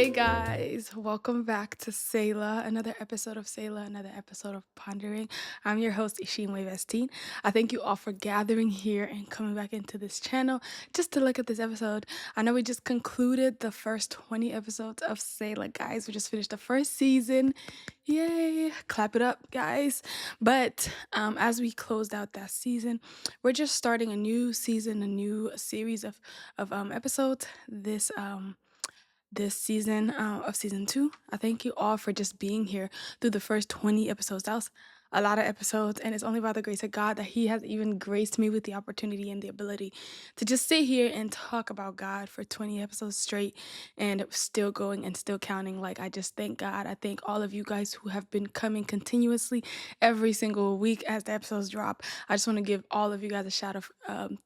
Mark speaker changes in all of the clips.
Speaker 1: Hey guys, welcome back to Selah, another episode of Selah, another episode of Pondering. I'm your host, Ishimwe Vestine. I thank you all for gathering here and coming back into this channel just to look at this episode. I know we just concluded the first 20 episodes of Selah, guys. We just finished the first season. Yay! Clap it up, guys. But as we closed out that season, we're just starting a new season, a new series of episodes. This season of season 2. I thank you all for just being here through the first 20 episodes. That was a lot of episodes, and it's only by the grace of God that He has even graced me with the opportunity and the ability to just sit here and talk about God for 20 episodes straight and still going and still counting. Like, I just thank God. I thank all of you guys who have been coming continuously every single week as the episodes drop. I just want to give all of you guys a shout of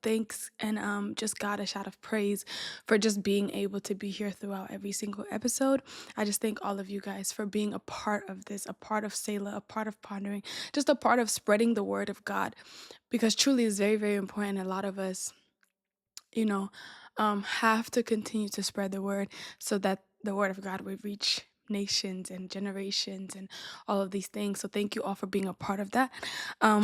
Speaker 1: thanks and just God a shout of praise for just being able to be here throughout every single episode. I just thank all of you guys for being a part of this, a part of Selah, a part of pondering, just a part of spreading the word of God, because truly it's very, very important. A lot of us, you know, have to continue to spread the word so that the word of God will reach nations and generations and all of these things. So thank you all for being a part of that.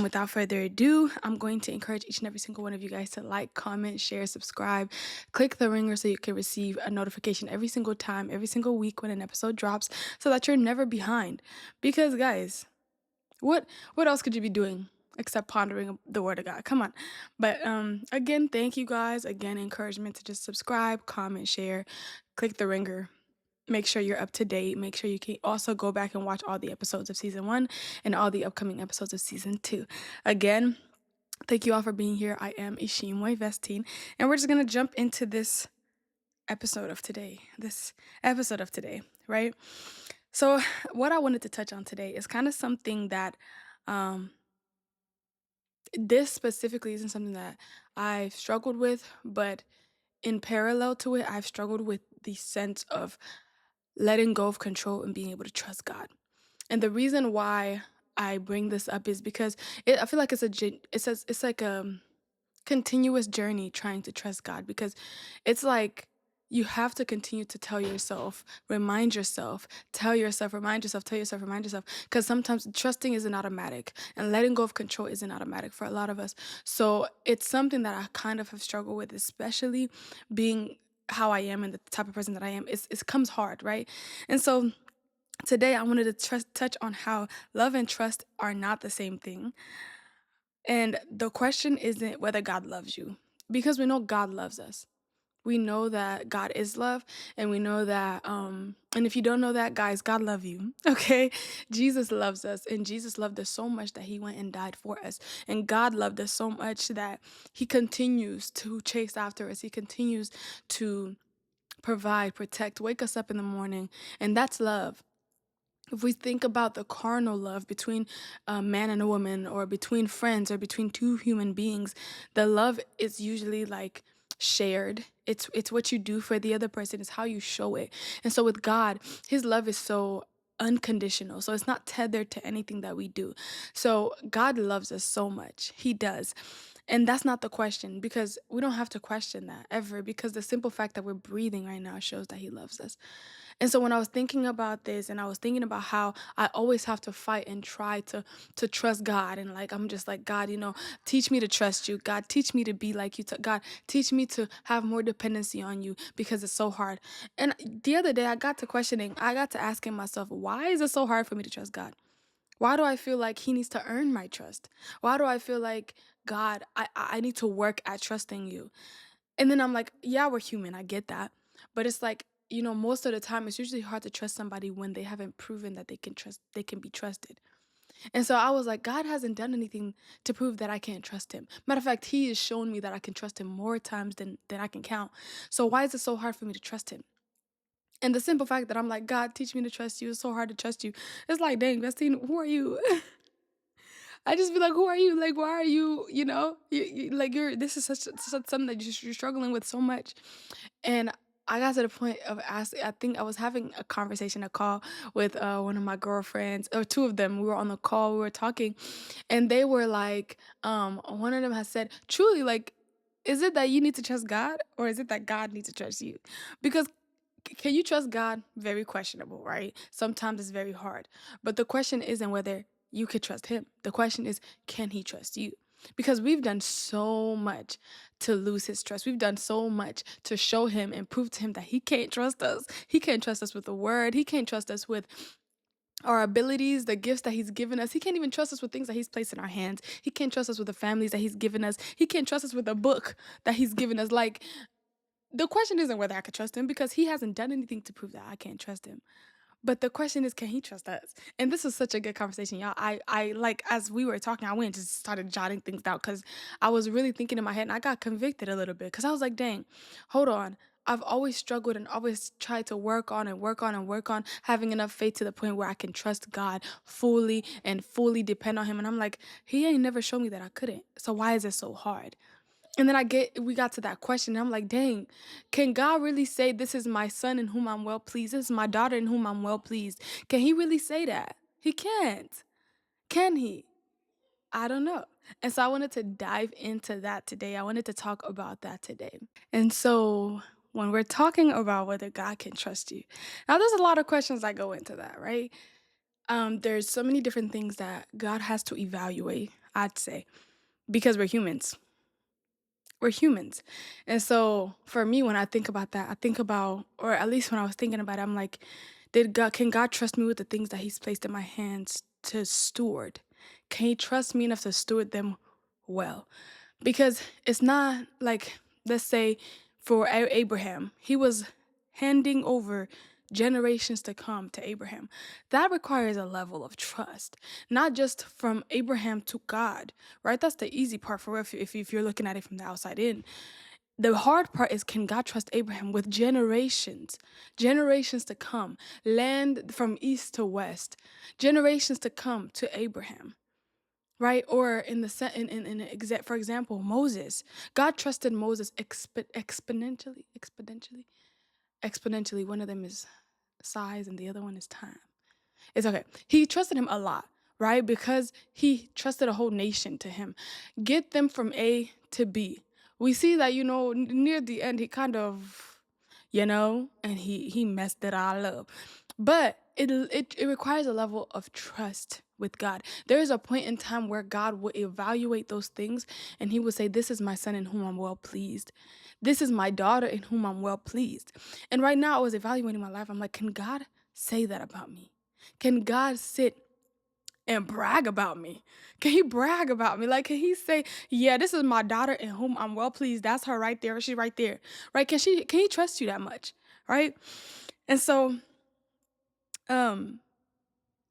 Speaker 1: Without further ado, I'm going to encourage each and every single one of you guys to like, comment, share, subscribe, click the ringer so you can receive a notification every single time, every single week when an episode drops, so that you're never behind. Because guys, what else could you be doing except pondering the word of God? Come on. But again, thank you guys. Again, encouragement to just subscribe, comment, share, click the ringer. Make sure you're up to date. Make sure you can also go back and watch all the episodes of season 1 and all the upcoming episodes of season 2. Again, thank you all for being here. I am Ishimwe Vestine, and we're just going to jump into this episode of today. Right? So, what I wanted to touch on today is kind of something that um this specifically isn't something that I've struggled with, but in parallel to it, I've struggled with the sense of letting go of control and being able to trust God. And the reason why I bring this up is because I feel like it's like a continuous journey trying to trust God, because it's like you have to continue to tell yourself, remind yourself, tell yourself, remind yourself, tell yourself, remind yourself, because sometimes trusting isn't automatic and letting go of control isn't automatic for a lot of us. So it's something that I kind of have struggled with, especially being how I am and the type of person that I am. It comes hard, right? And so today I wanted to touch on how love and trust are not the same thing. And the question isn't whether God loves you, because we know God loves us. We know that God is love, and we know that and if you don't know that, guys, God love you. Okay? Jesus loves us, and Jesus loved us so much that He went and died for us. And God loved us so much that He continues to chase after us. He continues to provide, protect, wake us up in the morning, and that's love. If we think about the carnal love between a man and a woman, or between friends, or between two human beings, the love is usually like shared. It's what you do for the other person, it's how you show it. And so with God, His love is so unconditional. So it's not tethered to anything that we do. So God loves us so much. He does. And that's not the question, because we don't have to question that ever, because the simple fact that we're breathing right now shows that He loves us. And so when I was thinking about this, and I was thinking about how I always have to fight and try to trust God, and like I'm just like, God, teach me to trust you. God, teach me to be like you. God, teach me to have more dependency on you, because it's so hard. And the other day I got to asking myself, why is it so hard for me to trust God? Why do I feel like He needs to earn my trust? Why do I feel like, God, I need to work at trusting you? And then I'm like, yeah, we're human. I get that. But it's like, most of the time it's usually hard to trust somebody when they haven't proven that they can be trusted. And so I was like, God hasn't done anything to prove that I can't trust Him. Matter of fact, He has shown me that I can trust Him more times than I can count. So why is it so hard for me to trust Him? And the simple fact that I'm like, God, teach me to trust you. It's so hard to trust you. It's like, dang, Vestine, who are you? I just be like, who are you? Like, why are you, like, this is such something that you're struggling with so much. And I got to the point of asking, I think I was having a call with one of my girlfriends, or two of them. We were on the call, we were talking, and they were like, one of them has said, truly, like, is it that you need to trust God, or is it that God needs to trust you? Because Can you trust God? Very questionable, right? Sometimes it's very hard. But the question isn't whether you could trust him. The question is, can he trust you? Because we've done so much to lose his trust. We've done so much to show him and prove to him that he can't trust us. He can't trust us with the word. He can't trust us with our abilities, the gifts that he's given us. He can't even trust us with things that he's placed in our hands. He can't trust us with the families that he's given us. He can't trust us with a book that he's given us. Like, the question isn't whether I could trust him because he hasn't done anything to prove that I can't trust him. But the question is, can he trust us? And this was such a good conversation, y'all. I like, as we were talking, I went and just started jotting things down because I was really thinking in my head and I got convicted a little bit because I was like, dang, hold on. I've always struggled and always tried to work on and work on and work on having enough faith to the point where I can trust God fully and fully depend on him. And I'm like, he ain't never showed me that I couldn't. So why is it so hard? And then we got to that question. And I'm like, dang, can God really say, this is my son in whom I'm well pleased? This is my daughter in whom I'm well pleased. Can he really say that? He can't. Can he? I don't know. And so I wanted to dive into that today. I wanted to talk about that today. And so when we're talking about whether God can trust you, now there's a lot of questions that go into that, right? There's so many different things that God has to evaluate, I'd say, because we're humans. We're humans. And so for me, when I think about that, I think about, or at least when I was thinking about it, I'm like, can God trust me with the things that he's placed in my hands to steward? Can he trust me enough to steward them well? Because it's not like, let's say for Abraham, he was handing over generations to come to Abraham. That requires a level of trust, not just from Abraham to God, right? That's the easy part for if you're looking at it from the outside in. The hard part is, can God trust Abraham with generations to come, land from east to west, generations to come to Abraham? Right? Or in the for example, Moses. God trusted Moses exponentially. One of them is size and the other one is time. It's okay. He trusted him a lot, right? Because he trusted a whole nation to him. Get them from A to B. We see that, near the end, he kind of, and he messed it all up. But it requires a level of trust with God. There is a point in time where God will evaluate those things and he will say, this is my son in whom I'm well pleased. This is my daughter in whom I'm well pleased. And right now I was evaluating my life. I'm like, can God say that about me? Can God sit and brag about me? Can he brag about me? Like, can he say, yeah, this is my daughter in whom I'm well pleased. That's her right there. She's right there. Right? Can he trust you that much? Right? And so, um,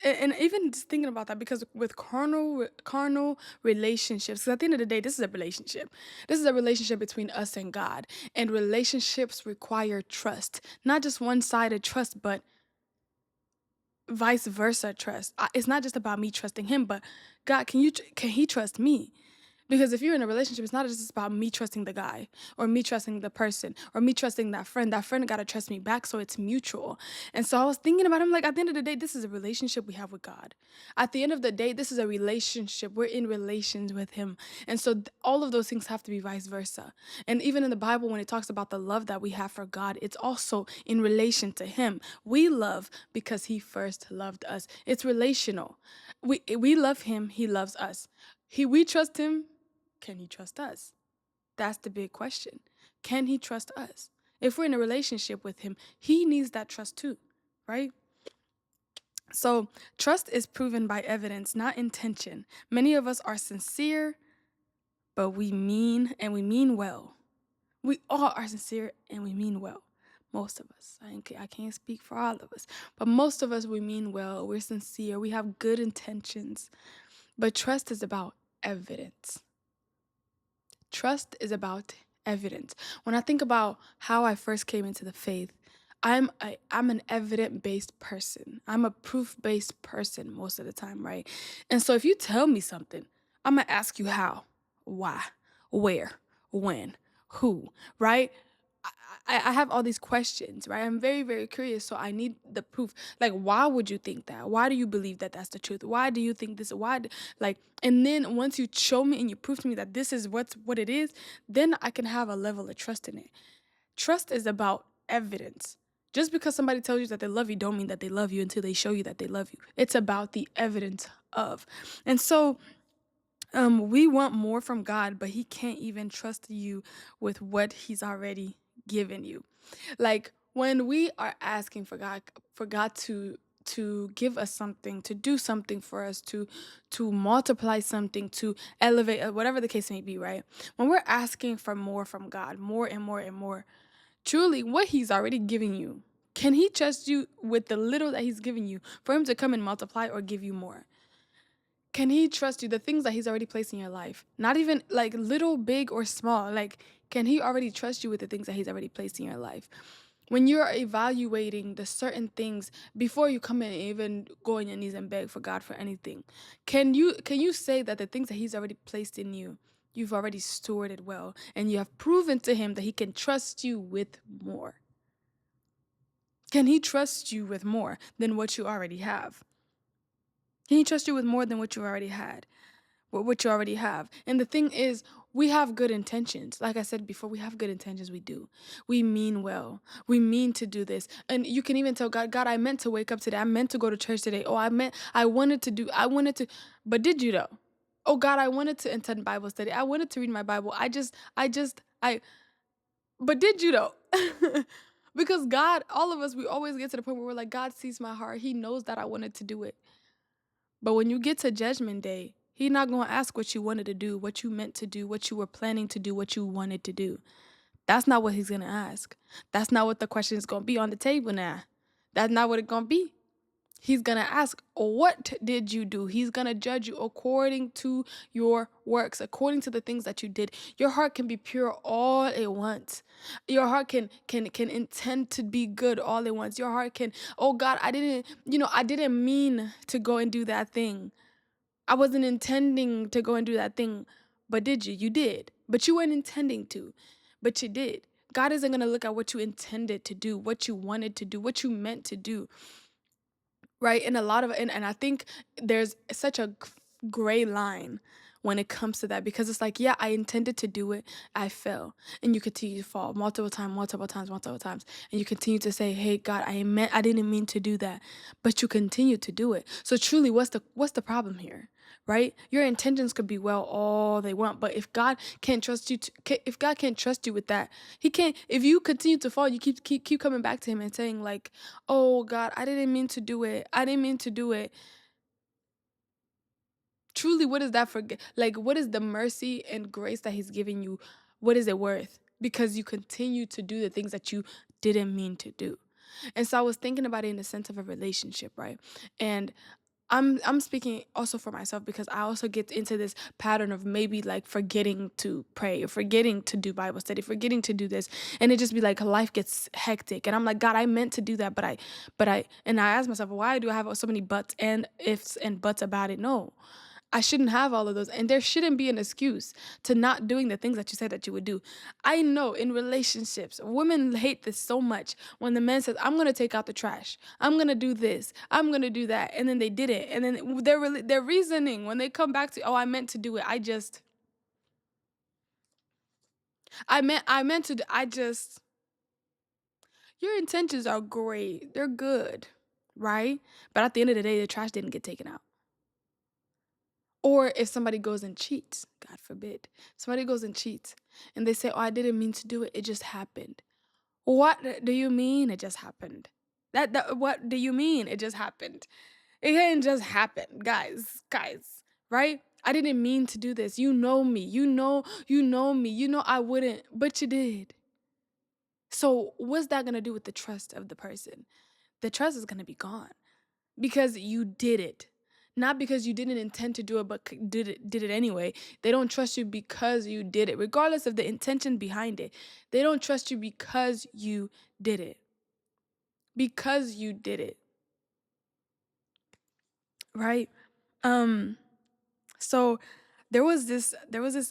Speaker 1: and even just thinking about that, because with carnal relationships, 'cause at the end of the day, this is a relationship. This is a relationship between us and God. And relationships require trust. Not just one-sided trust, but vice versa trust. It's not just about me trusting him, but God, can he trust me? Because if you're in a relationship, it's not just about me trusting the guy or me trusting the person or me trusting that friend. That friend got to trust me back, so it's mutual. And so I was thinking about him, like, at the end of the day, this is a relationship we have with God. At the end of the day, this is a relationship. We're in relations with him. And so all of those things have to be vice versa. And even in the Bible, when it talks about the love that we have for God, it's also in relation to him. We love because he first loved us. It's relational. We love him, he loves us. We trust him. Can he trust us? That's the big question. Can he trust us? If we're in a relationship with him, he needs that trust too, right? So trust is proven by evidence, not intention. Many of us are sincere, but we mean well. We all are sincere and we mean well. Most of us. I can't speak for all of us, but most of us, we mean well. We're sincere. We have good intentions. But trust is about evidence. Trust is about evidence. When I think about how I first came into the faith, I'm an evidence-based person. I'm a proof-based person most of the time, right? And so if you tell me something, I'm gonna ask you how, why, where, when, who, right? I have all these questions, right? I'm very, very curious, so I need the proof. Like, why would you think that? Why do you believe that that's the truth? Why do you think this? Like, and then once you show me and you prove to me that this is what it is, then I can have a level of trust in it. Trust is about evidence. Just because somebody tells you that they love you don't mean that they love you until they show you that they love you. It's about the evidence of. And so we want more from God, but he can't even trust you with what he's already given you. Like when we are asking for God to give us something, to do something for us, to multiply something, to elevate, whatever the case may be, right? When we're asking for more from God, more and more and more, truly what he's already giving you, can he trust you with the little that he's giving you for him to come and multiply or give you more? Can he trust you the things that he's already placed in your life? Not even like little, big, or small. Like, can he already trust you with the things that he's already placed in your life? When you're evaluating the certain things before you come in and even go on your knees and beg for God for anything, can you say that the things that he's already placed in you, you've already stewarded well, and you have proven to him that he can trust you with more? Can he trust you with more than what you already have? Can he trust you with more than what you already had? What you already have. And the thing is, we have good intentions. Like I said before, we have good intentions. We do. We mean well. We mean to do this. And you can even tell God, God, I meant to wake up today. I meant to go to church today. Oh, I wanted to, but did you though? Oh God, I wanted to attend Bible study. I wanted to read my Bible. But did you though? Because God, all of us, we always get to the point where we're like, God sees my heart. He knows that I wanted to do it. But when you get to judgment day, he's not going to ask what you wanted to do, what you meant to do, what you were planning to do, what you wanted to do. That's not what he's going to ask. That's not what the question is going to be on the table now. That's not what it's going to be. He's going to ask, what did you do? He's going to judge you according to your works, according to the things that you did. Your heart can be pure all it wants. Your heart can intend to be good all it wants. Your heart can, oh God, I didn't mean to go and do that thing. I wasn't intending to go and do that thing. But did you? You did. But you weren't intending to. But you did. God isn't going to look at what you intended to do, what you wanted to do, what you meant to do. Right? And a lot of and I think there's such a gray line when it comes to that, because it's like, yeah, I intended to do it. I fell. And you continue to fall multiple times, multiple times, multiple times. And you continue to say, hey, God, I didn't mean to do that. But you continue to do it. So truly, what's the problem here? Right? Your intentions could be well all they want, but if God can't trust you if God can't trust you with that, he can't. If you continue to fall, you keep coming back to him and saying like, oh God, I didn't mean to do it. I didn't mean to do it. Truly, what is that for? Like, what is the mercy and grace that he's giving you? What is it worth? Because you continue to do the things that you didn't mean to do. And so I was thinking about it in the sense of a relationship, right? And I'm speaking also for myself, because I also get into this pattern of maybe like forgetting to pray or forgetting to do Bible study, forgetting to do this. And it just be like life gets hectic. And I'm like, God, I meant to do that, and I ask myself, why do I have so many buts and ifs and buts about it? No. I shouldn't have all of those. And there shouldn't be an excuse to not doing the things that you said that you would do. I know in relationships, women hate this so much when the man says, I'm going to take out the trash. I'm going to do this. I'm going to do that. And then they did it. And then their reasoning when they come back to, oh, I meant to do it. I meant to, your intentions are great. They're good. Right? But at the end of the day, the trash didn't get taken out. Or if somebody goes and cheats, God forbid, somebody goes and cheats and they say, oh, I didn't mean to do it. It just happened. What do you mean it just happened? What do you mean it just happened? It didn't just happen, guys, right? I didn't mean to do this. You know me. You know me. You know I wouldn't, but you did. So what's that going to do with the trust of the person? The trust is going to be gone because you did it. Not because you didn't intend to do it, but did it anyway. They don't trust you because you did it, regardless of the intention behind it. They don't trust you because you did it. Because you did it, right? Um, so there was this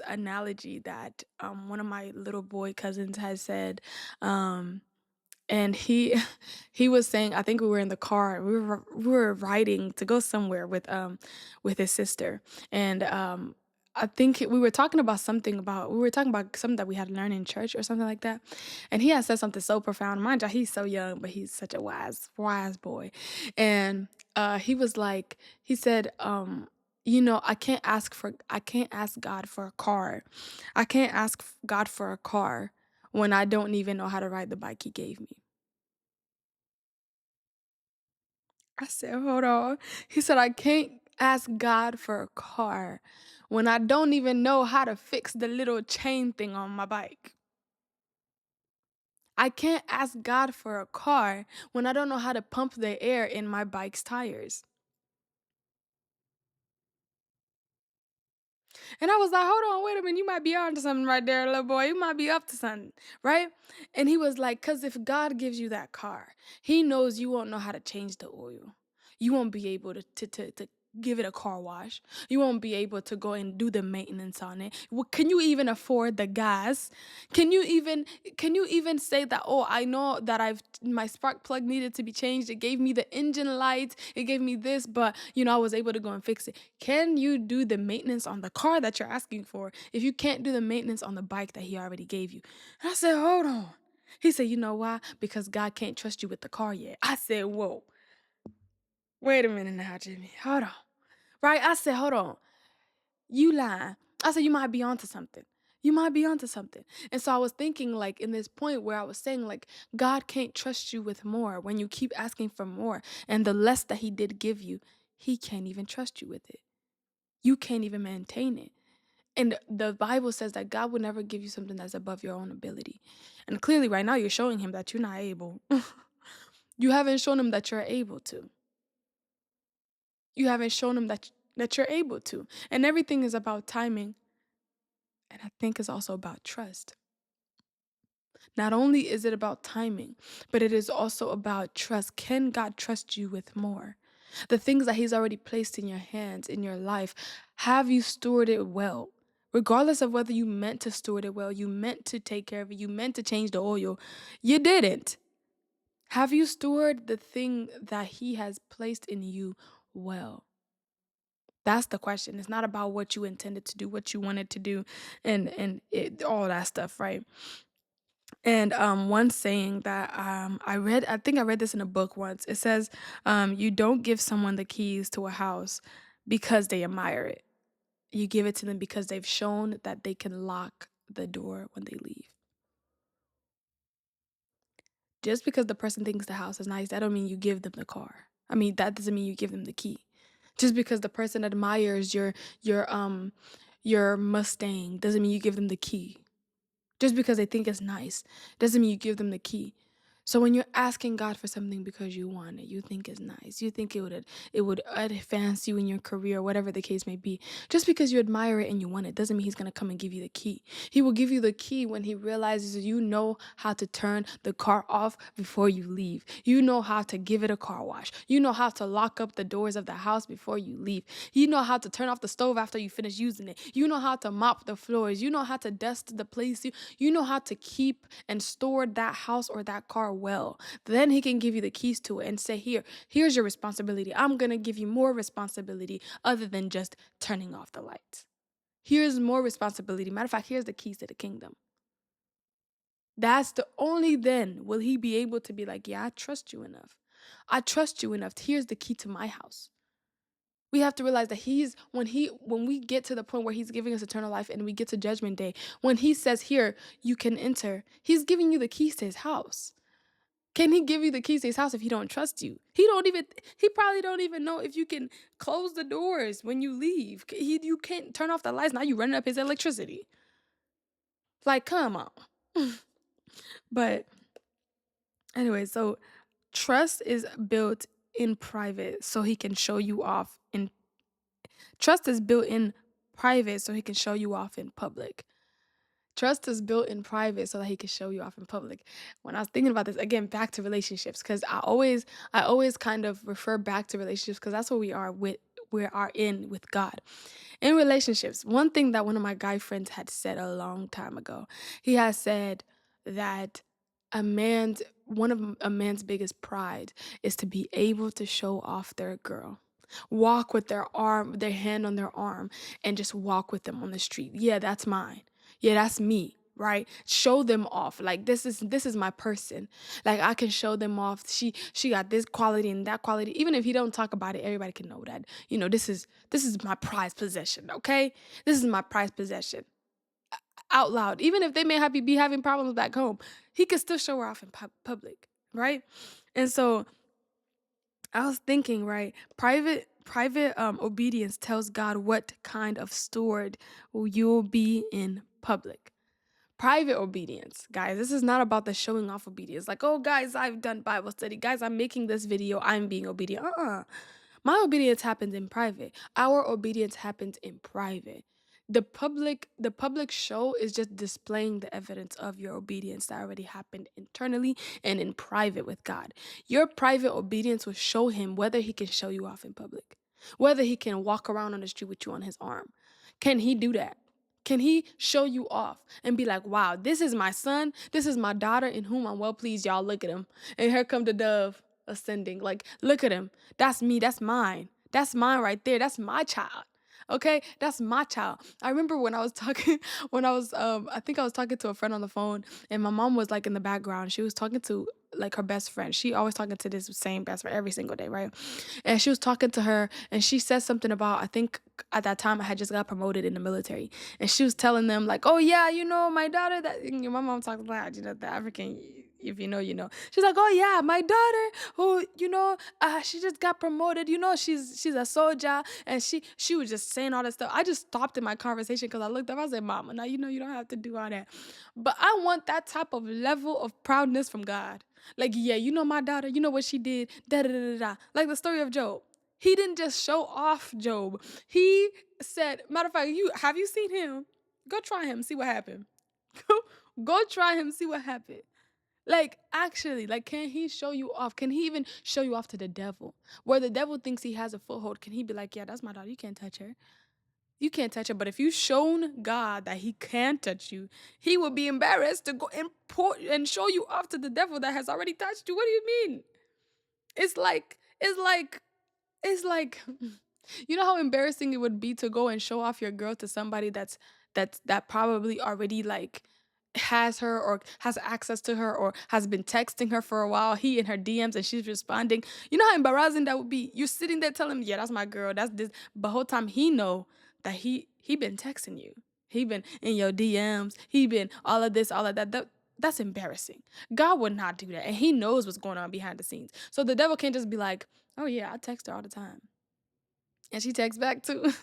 Speaker 1: analogy that one of my little boy cousins had said. And he he was saying, I think we were in the car, we were riding to go somewhere with his sister. And I think we were talking about something that we had learned in church or something like that. And he had said something so profound. Mind you, he's so young, but he's such a wise boy. And he was like, he said, I can't ask God for a car. I can't ask God for a car when I don't even know how to ride the bike he gave me. I said, hold on. He said, I can't ask God for a car when I don't even know how to fix the little chain thing on my bike. I can't ask God for a car when I don't know how to pump the air in my bike's tires. And I was like, hold on, wait a minute. You might be on to something right there, little boy. You might be up to something, right? And he was like, because if God gives you that car, he knows you won't know how to change the oil. You won't be able to give it a car wash. You won't be able to go and do the maintenance on it. Can you even afford the gas? Can you even can you even say that, oh, I know that I've my spark plug needed to be changed. It gave me the engine lights. It gave me this, but I was able to go and fix it. Can you do the maintenance on the car that you're asking for if you can't do the maintenance on the bike that he already gave you? And I said, hold on. He said, you know why? Because God can't trust you with the car yet. I said, whoa, wait a minute now, Jimmy. Hold on. Right? I said, hold on. You lying. I said, you might be onto something. You might be onto something. And so I was thinking, like, in this point where I was saying, like, God can't trust you with more when you keep asking for more. And the less that he did give you, he can't even trust you with it. You can't even maintain it. And the Bible says that God would never give you something that's above your own ability. And clearly, right now, you're showing him that you're not able. You haven't shown him that you're able to. You haven't shown him that you're able to. And everything is about timing. And I think it's also about trust. Not only is it about timing, but it is also about trust. Can God trust you with more? The things that he's already placed in your hands, in your life, have you stewarded it well? Regardless of whether you meant to steward it well, you meant to take care of it, you meant to change the oil, you didn't. Have you stewarded the thing that he has placed in you well? That's the question. It's not about what you intended to do, what you wanted to do, all that stuff, right? And one saying that I read, I think I read this in a book once. It says, you don't give someone the keys to a house because they admire it. You give it to them because they've shown that they can lock the door when they leave. Just because the person thinks the house is nice, that don't mean you give them the car. I mean, that doesn't mean you give them the key. Just because the person admires your Mustang doesn't mean you give them the key. Just because they think it's nice doesn't mean you give them the key. So when you're asking God for something because you want it, you think it's nice, you think it would advance you in your career, whatever the case may be. Just because you admire it and you want it doesn't mean he's gonna come and give you the key. He will give you the key when he realizes you know how to turn the car off before you leave. You know how to give it a car wash. You know how to lock up the doors of the house before you leave. You know how to turn off the stove after you finish using it. You know how to mop the floors. You know how to dust the place. You know how to keep and store that house or that car well. Then he can give you the keys to it and say, here's your responsibility. I'm going to give you more responsibility other than just turning off the lights. Here's more responsibility. Matter of fact, here's the keys to the kingdom. That's the only then will he be able to be like, yeah, I trust you enough. I trust you enough. Here's the key to my house. We have to realize that when we get to the point where he's giving us eternal life and we get to judgment day, when he says here, you can enter, he's giving you the keys to his house. Can he give you the keys to his house if he don't trust you? He probably don't even know if you can close the doors when you leave. You can't turn off the lights. Now you running up his electricity. Like, come on. But anyway, so trust is built in private so he can show you off in trust is built in private so he can show you off in public. Trust is built in private so that he can show you off in public. When I was thinking about this, again, back to relationships, because I always kind of refer back to relationships because that's what we are in with God. In relationships, one thing that one of my guy friends had said a long time ago, he has said that one of a man's biggest pride is to be able to show off their girl. Walk with their hand on their arm, and just walk with them on the street. Yeah, that's mine. Yeah, that's me, right? Show them off. Like this is my person. Like I can show them off. She got this quality and that quality. Even if he don't talk about it, everybody can know that. This is my prized possession, okay? This is my prized possession. Out loud. Even if they may be having problems back home, he could still show her off in public, right? And so I was thinking, right? Private obedience tells God what kind of steward you'll be in public. Private obedience, guys. This is not about the showing off obedience. Like, oh, guys, I've done Bible study. Guys, I'm making this video. I'm being obedient. My obedience happens in private. Our obedience happens in private. The public show is just displaying the evidence of your obedience that already happened internally and in private with God. Your private obedience will show him whether he can show you off in public, whether he can walk around on the street with you on his arm. Can he do that? Can he show you off and be like, wow, this is my son, this is my daughter in whom I'm well pleased, y'all, look at him. And here come the dove ascending. Like, look at him. That's me. That's mine. That's mine right there. That's my child. Okay, that's my child. I remember when I was talking, I think I was talking to a friend on the phone, and my mom was like in the background. She was talking to like her best friend. She always talking to this same best friend every single day, right? And she was talking to her, and she said something about, I think at that time I had just got promoted in the military, and she was telling them like, oh yeah, my daughter, that my mom talks loud, the African, if you know, you know. She's like, oh yeah, my daughter who, she just got promoted, she's a soldier, and she was just saying all that stuff. I just stopped in my conversation because I looked up. I said, mama, now you don't have to do all that. But I want that type of level of proudness from God. Like, yeah, my daughter, you know what she did, da da da da da. Like the story of Job. He didn't just show off Job. He said, matter of fact, have you seen him? Go try him, see what happened. Go try him, see what happened. Like, actually, like, can he show you off? Can he even show you off to the devil? Where the devil thinks he has a foothold, can he be like, yeah, that's my daughter. You can't touch her. You can't touch her. But if you've shown God that he can touch you, he will be embarrassed to go and show you off to the devil that has already touched you. What do you mean? It's like you know how embarrassing it would be to go and show off your girl to somebody that probably already like has her or has access to her or has been texting her for a while, he in her DMs, and she's responding. You know how embarrassing that would be? You're sitting there telling him, yeah, that's my girl, that's this, but whole time he know that he been texting you. He been in your DMs. He been all of this, all of that. That's embarrassing. God would not do that. And he knows what's going on behind the scenes. So the devil can't just be like, oh yeah, I text her all the time. And she texts back too.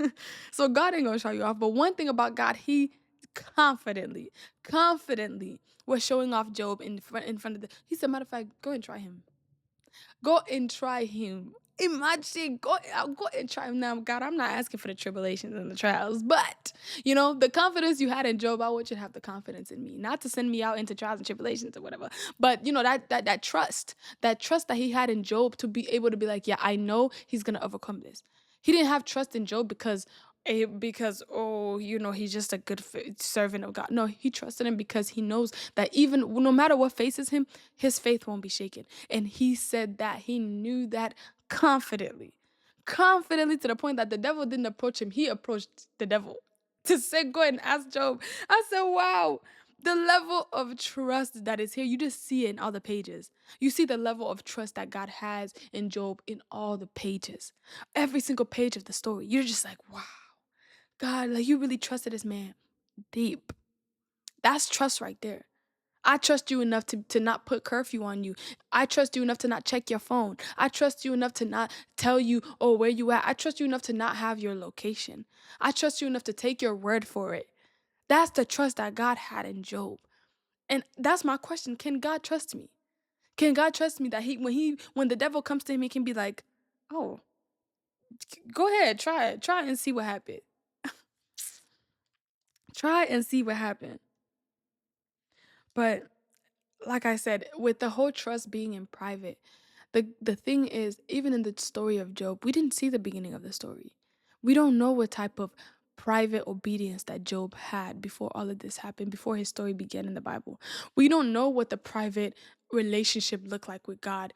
Speaker 1: So God ain't gonna show you off. But one thing about God, he confidently was showing off Job in front of he said, matter of fact, go and try him. Go and try him. Imagine, go and try him now. God, I'm not asking for the tribulations and the trials, but the confidence you had in Job, I want you to have the confidence in me. Not to send me out into trials and tribulations or whatever, but that trust, that he had in Job to be able to be like, yeah, I know he's gonna overcome this. He didn't have trust in Job because oh, he's just a good servant of God. No, he trusted him because he knows that even no matter what faces him, his faith won't be shaken. And he said that he knew that confidently to the point that the devil didn't approach him. He approached the devil to say, go and ask Job. I said, wow. The level of trust that is here, you just see it in all the pages. You see the level of trust that God has in Job in all the pages. Every single page of the story. You're just like, wow. God, like you really trusted this man deep. That's trust right there. I trust you enough to not put curfew on you. I trust you enough to not check your phone. I trust you enough to not tell you, oh, where you at. I trust you enough to not have your location. I trust you enough to take your word for it. That's the trust that God had in Job. And that's my question. Can God trust me? Can God trust me that when the devil comes to him, he can be like, oh, go ahead, try it. Try and see what happened. Try and see what happened. But like I said, with the whole trust being in private, the thing is, even in the story of Job, we didn't see the beginning of the story. We don't know what type of private obedience that Job had before all of this happened, before his story began in the Bible. We don't know what the private relationship looked like with God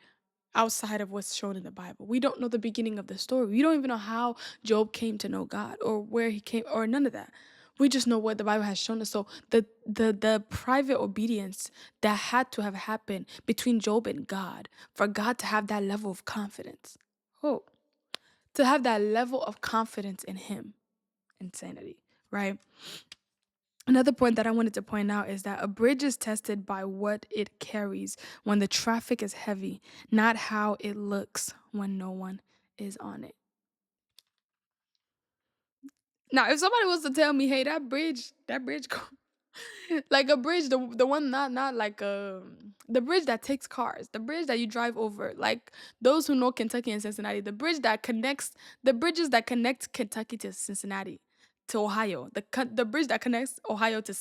Speaker 1: outside of what's shown in the Bible. We don't know the beginning of the story. We don't even know how Job came to know God or where he came or none of that. We just know what the Bible has shown us. So the private obedience that had to have happened between Job and God for God to have that level of confidence. Oh, to have that level of confidence in him. Insanity, right? Another point that I wanted to point out is that a bridge is tested by what it carries when the traffic is heavy, not how it looks when no one is on it. Now, if somebody was to tell me, "Hey, that bridge like a bridge, the one not like the bridge that takes cars, the bridge that you drive over. Like those who know Kentucky and Cincinnati, the bridges that connect Kentucky to Cincinnati to Ohio, the bridge that connects Ohio to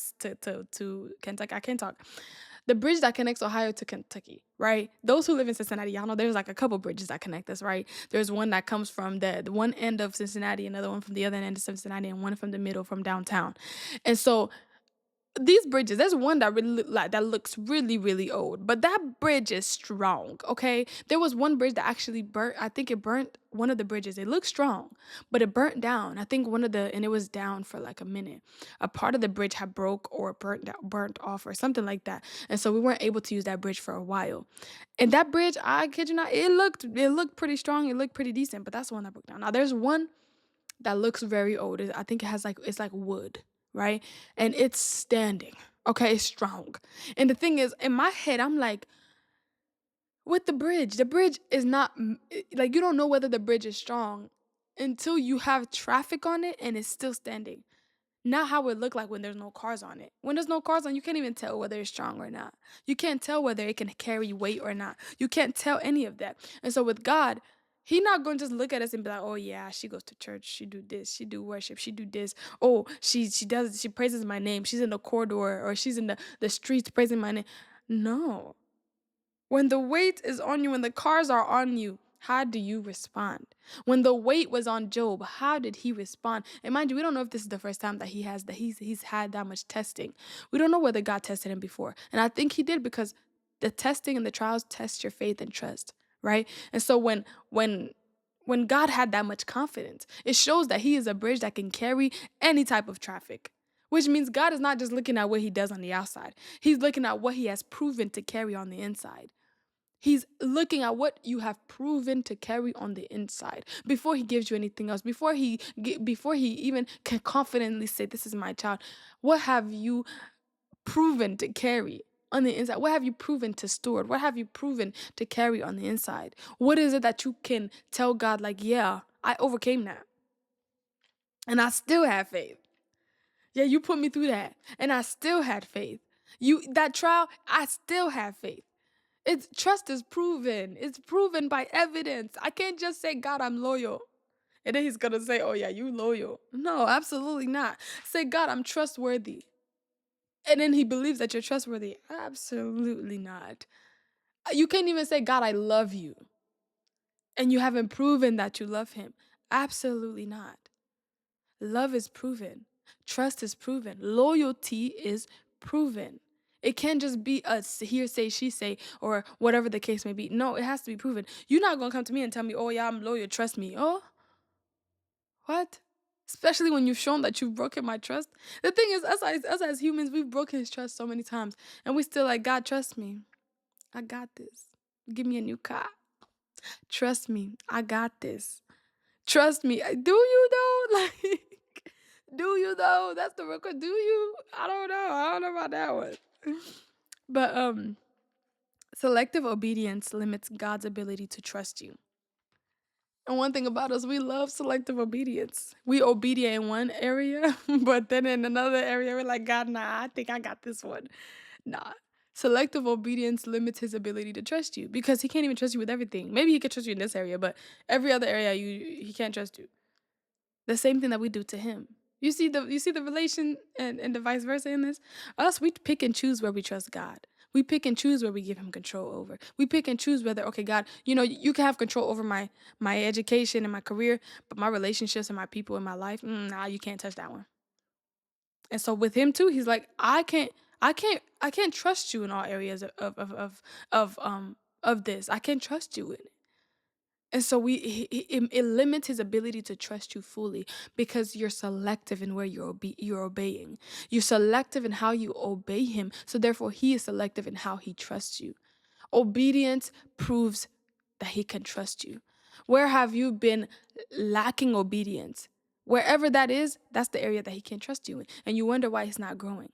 Speaker 1: Kentucky. I can't talk. The bridge that connects Ohio to Kentucky, right? Those who live in Cincinnati, y'all know there's like a couple bridges that connect us, right? There's one that comes from the one end of Cincinnati, another one from the other end of Cincinnati, and one from the middle from downtown. And so these bridges, there's one that really that looks really, really old, but that bridge is strong. Okay, there was one bridge that actually burnt. I think it burnt one of the bridges. It looked strong, but it burnt down. I think and it was down for like a minute. A part of the bridge had broke or burnt off or something like that, and so we weren't able to use that bridge for a while. And that bridge, I kid you not, it looked pretty strong. It looked pretty decent, but that's the one that broke down. Now there's one that looks very old. I think it has like it's like wood, right? And it's standing. Okay, it's strong. And the thing is, in my head, I'm like, with the bridge is not like you don't know whether the bridge is strong until you have traffic on it and it's still standing. Not how it look like when there's no cars on it. When there's no cars on, you can't even tell whether it's strong or not. You can't tell whether it can carry weight or not. You can't tell any of that. And so with God, He not going to just look at us and be like, "Oh yeah, she goes to church. She do this. She do worship. She do this. Oh, she praises my name. She's in the corridor or she's in the streets praising my name." No. When the weight is on you, when the cars are on you, how do you respond? When the weight was on Job, how did he respond? And mind you, we don't know if this is the first time that he's had that much testing. We don't know whether God tested him before. And I think he did because the testing and the trials test your faith and trust, right? And so when God had that much confidence, it shows that he is a bridge that can carry any type of traffic. Which means God is not just looking at what he does on the outside. He's looking at what he has proven to carry on the inside. He's looking at what you have proven to carry on the inside before he gives you anything else. Before he even can confidently say, "This is my child." What have you proven to carry on the inside? What have you proven to steward? What have you proven to carry on the inside? What is it that you can tell God, like, "Yeah, I overcame that, and I still have faith. Yeah, you put me through that, and I still had faith. That trial, I still have faith." It's trust is proven. It's proven by evidence. I can't just say, "God, I'm loyal." And then he's gonna say, "Oh yeah, you loyal." No, absolutely not. Say, "God, I'm trustworthy." And then he believes that you're trustworthy. Absolutely not. You can't even say, "God, I love you." And you haven't proven that you love him. Absolutely not. Love is proven. Trust is proven. Loyalty is proven. It can't just be a hearsay, she say, or whatever the case may be. No, it has to be proven. You're not gonna come to me and tell me, "Oh yeah, I'm loyal. Trust me." Oh, what? Especially when you've shown that you've broken my trust. The thing is, us as humans, we've broken his trust so many times, and we still like, "God, trust me. I got this. Give me a new car. Trust me. I got this. Trust me." Do you though? Like, do you though? That's the real question. Do you? I don't know. I don't know about that one. But selective obedience limits God's ability to trust you. And one thing about us, we love selective obedience. We obedient in one area, but then in another area, we're like, "God, nah, I think I got this one." Nah. Selective obedience limits his ability to trust you because he can't even trust you with everything. Maybe he could trust you in this area, but every other area he can't trust you. The same thing that we do to him. You see the relation and the vice versa in this? Us, we pick and choose where we trust God. We pick and choose where we give him control over. We pick and choose whether, okay, God, you can have control over my education and my career, but my relationships and my people in my life, nah, you can't touch that one. And so with him too, he's like, I can't trust you in all areas of of this. I can't trust you in it. And so it limits his ability to trust you fully because you're selective in where you're obeying. You're selective in how you obey him. So therefore, he is selective in how he trusts you. Obedience proves that he can trust you. Where have you been lacking obedience? Wherever that is, that's the area that he can trust you in. And you wonder why he's not growing.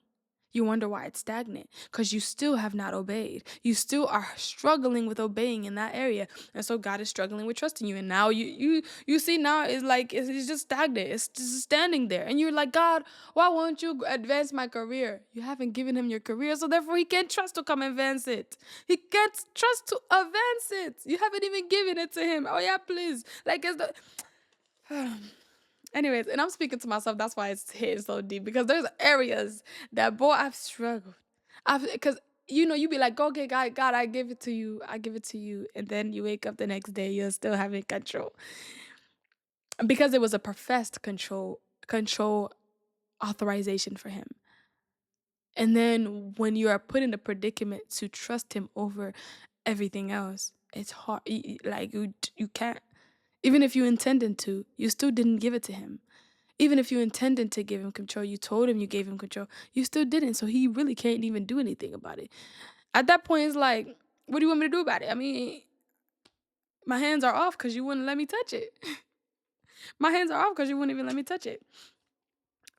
Speaker 1: You wonder why it's stagnant because you still have not obeyed. You still are struggling with obeying in that area. And so God is struggling with trusting you. And now you see now it's like it's just stagnant. It's just standing there. And you're like, God, why won't you advance my career? You haven't given him your career, so therefore he can't trust to come advance it. He can't trust to advance it. You haven't even given it to him. Oh yeah, please. Like it's the anyways, and I'm speaking to myself. That's why it's hitting so deep because there's areas that, boy, I've struggled. Because you be like, okay, God, I give it to you. I give it to you. And then you wake up the next day, you're still having control. Because it was a professed control authorization for him. And then when you are put in a predicament to trust him over everything else, it's hard. Like you can't. Even if you intended to, you still didn't give it to him. Even if you intended to give him control, you told him you gave him control, you still didn't. So he really can't even do anything about it. At that point, it's like, what do you want me to do about it? I mean, my hands are off because you wouldn't let me touch it. My hands are off because you wouldn't even let me touch it.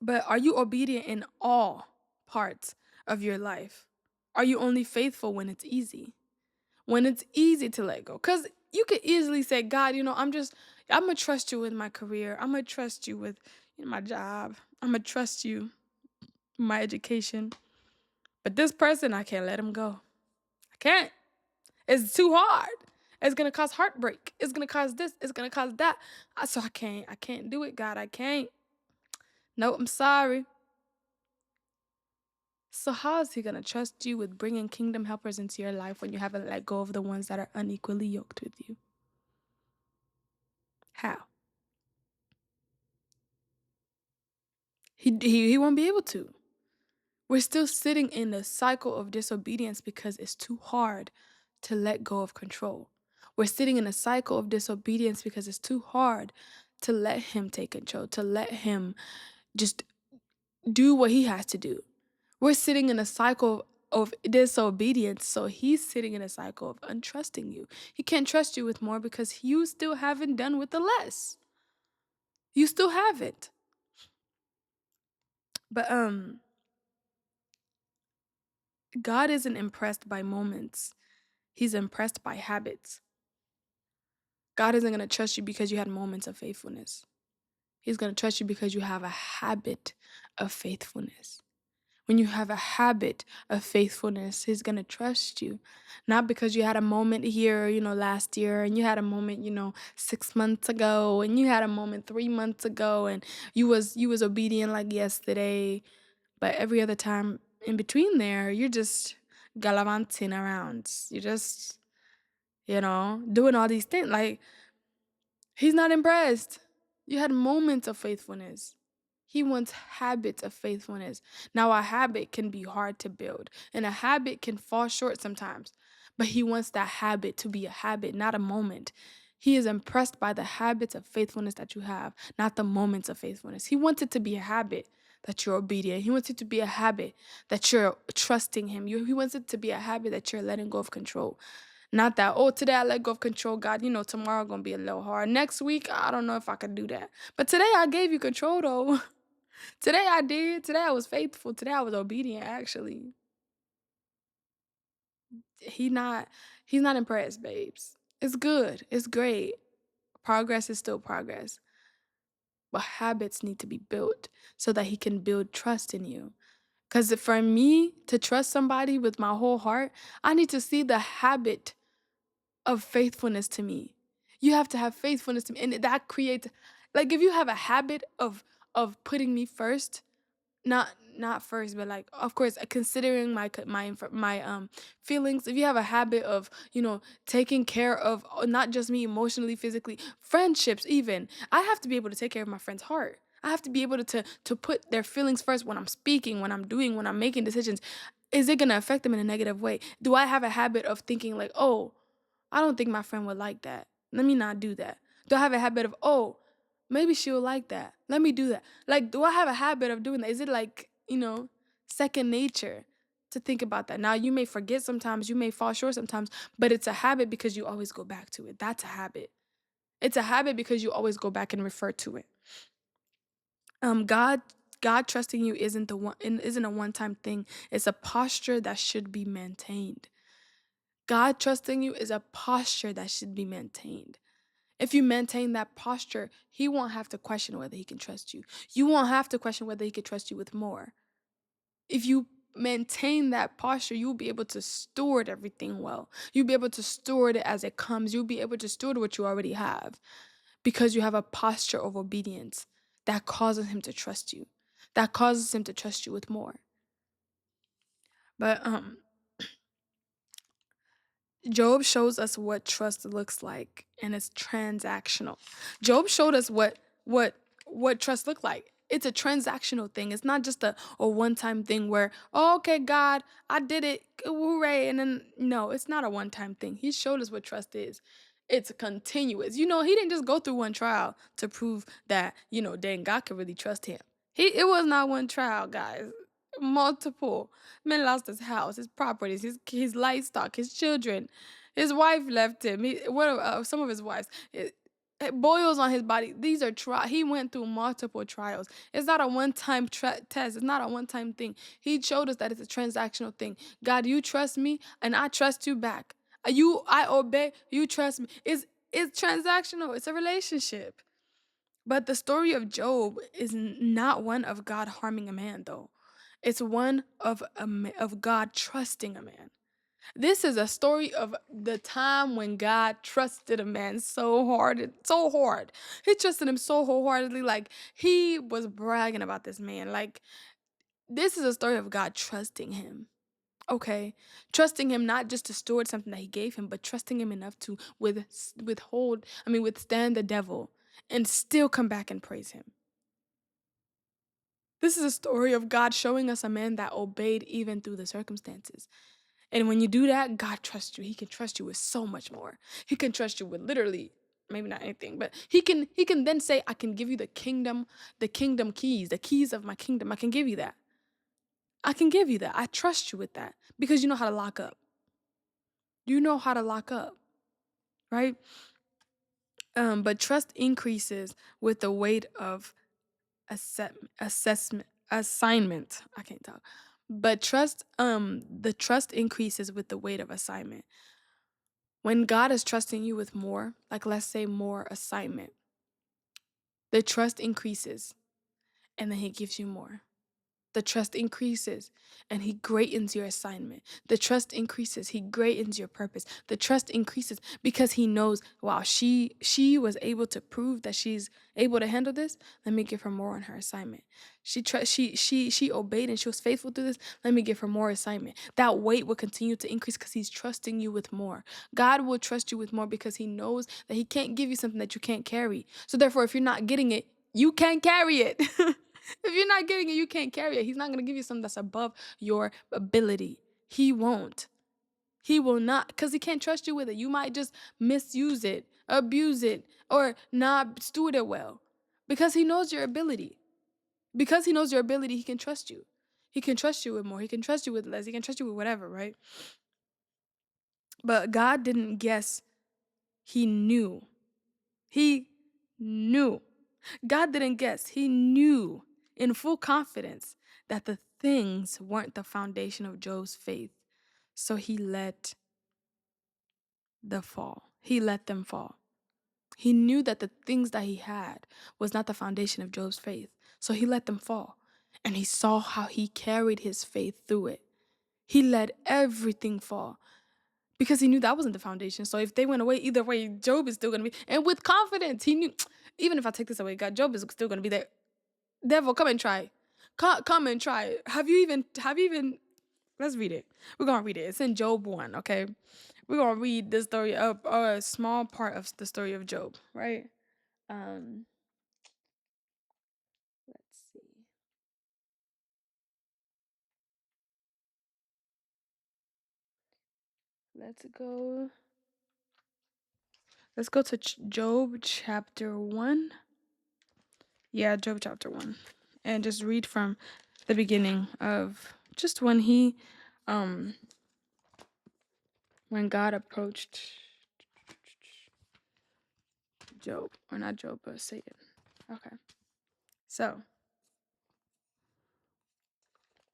Speaker 1: But are you obedient in all parts of your life? Are you only faithful when it's easy? When it's easy to let go? Because you could easily say, God, I'm going to trust you with my career. I'm going to trust you with my job. I'm going to trust you with my education. But this person, I can't let him go. I can't. It's too hard. It's going to cause heartbreak. It's going to cause this. It's going to cause that. So I can't do it, God. I can't. No, I'm sorry. So how is he going to trust you with bringing kingdom helpers into your life when you haven't let go of the ones that are unequally yoked with you? How? He won't be able to. We're still sitting in a cycle of disobedience because it's too hard to let go of control. We're sitting in a cycle of disobedience because it's too hard to let him take control, to let him just do what he has to do. We're sitting in a cycle of disobedience, so he's sitting in a cycle of untrusting you. He can't trust you with more because you still haven't done with the less. You still haven't. But God isn't impressed by moments. He's impressed by habits. God isn't going to trust you because you had moments of faithfulness. He's going to trust you because you have a habit of faithfulness. When you have a habit of faithfulness, he's going to trust you. Not because you had a moment here, last year, and you had a moment, 6 months ago, and you had a moment 3 months ago, and you was obedient like yesterday. But every other time in between there, you're just gallivanting around. You're just, doing all these things. Like, he's not impressed. You had moments of faithfulness. He wants habits of faithfulness. Now, a habit can be hard to build, and a habit can fall short sometimes. But he wants that habit to be a habit, not a moment. He is impressed by the habits of faithfulness that you have, not the moments of faithfulness. He wants it to be a habit that you're obedient. He wants it to be a habit that you're trusting him. He wants it to be a habit that you're letting go of control. Not that, oh, today I let go of control, God, tomorrow going to be a little hard. Next week, I don't know if I can do that. But today I gave you control, though. Today I did. Today I was faithful. Today I was obedient, actually. He not, he's not impressed, babes. It's good. It's great. Progress is still progress. But habits need to be built so that he can build trust in you. Because for me to trust somebody with my whole heart, I need to see the habit of faithfulness to me. You have to have faithfulness to me. And that creates, like, if you have a habit of putting me first, not first, but like, of course, considering my feelings. If you have a habit of taking care of not just me emotionally, physically, friendships, even, I have to be able to take care of my friend's heart. I have to be able to put their feelings first when I'm speaking, when I'm doing, when I'm making decisions. Is it gonna affect them in a negative way? Do I have a habit of thinking like, oh, I don't think my friend would like that. Let me not do that. Do I have a habit of, oh, maybe she'll like that. Let me do that. Like, do I have a habit of doing that? Is it like, second nature to think about that? Now, you may forget sometimes, you may fall short sometimes, but it's a habit because you always go back to it. That's a habit. It's a habit because you always go back and refer to it. God trusting you isn't a one-time thing. It's a posture that should be maintained. God trusting you is a posture that should be maintained. If you maintain that posture, he won't have to question whether he can trust you. You won't have to question whether he can trust you with more. If you maintain that posture, you'll be able to steward everything well. You'll be able to steward it as it comes. You'll be able to steward what you already have because you have a posture of obedience that causes him to trust you, that causes him to trust you with more. But Job shows us what trust looks like, and it's transactional. Job showed us what trust looked like. It's a transactional thing. It's not just a one-time thing where, oh, okay, God, I did it, hooray, and then no, it's not a one-time thing. He showed us what trust is. It's continuous. He didn't just go through one trial to prove that, dang, God could really trust him. It was not one trial, guys. Multiple. Man lost his house, his properties, his livestock, his children. His wife left him. Some of his wives. It boils on his body. These are He went through multiple trials. It's not a one-time test. It's not a one-time thing. He showed us that it's a transactional thing. God, you trust me, and I trust you back. I obey. You trust me. It's transactional. It's a relationship. But the story of Job is not one of God harming a man, though. It's one of God trusting a man. This is a story of the time when God trusted a man so hard, so hard. He trusted him so wholeheartedly, like he was bragging about this man. Like, this is a story of God trusting him. Okay, trusting him not just to steward something that he gave him, but trusting him enough to withstand the devil and still come back and praise him. This is a story of God showing us a man that obeyed even through the circumstances. And when you do that, God trusts you. He can trust you with so much more. He can trust you with literally, maybe not anything, but he can then say, I can give you the kingdom keys, the keys of my kingdom. I can give you that. I can give you that. I trust you with that because you know how to lock up. You know how to lock up, right? But trust increases with the weight of assessment assignment. I can't talk. But the trust increases with the weight of assignment. When God is trusting you with more, like let's say more assignment, the trust increases and then he gives you more. The trust increases and he greatens your assignment. The trust increases, he greatens your purpose. The trust increases because he knows, wow, she was able to prove that she's able to handle this. Let me give her more on her assignment. She obeyed and she was faithful to this. Let me give her more assignment. That weight will continue to increase because he's trusting you with more. God will trust you with more because he knows that he can't give you something that you can't carry. So therefore, if you're not getting it, you can't carry it. If you're not getting it, you can't carry it. He's not going to give you something that's above your ability. He won't. He will not, because he can't trust you with it. You might just misuse it, abuse it, or not steward it well. Because he knows your ability. Because he knows your ability, he can trust you. He can trust you with more. He can trust you with less. He can trust you with whatever, right? But God didn't guess. He knew. He knew. God didn't guess. He knew in full confidence that the things weren't the foundation of Job's faith. So he let He let them fall. He knew that the things that he had was not the foundation of Job's faith. So he let them fall. And he saw how he carried his faith through it. He let everything fall because he knew that wasn't the foundation. So if they went away, either way, Job is still going to be. And with confidence, he knew, even if I take this away, God, Job is still going to be there. Devil, come and try. Come and try. Have you even, let's read it. We're going to read it. It's in Job 1, okay? We're going to read the story of, a small part of the story of Job, right? Um, let's see. Let's go. Let's go to Job chapter 1. Yeah, Job chapter 1. And just read from the beginning of just um when God approached Job, or not Job, but Satan. Okay. So,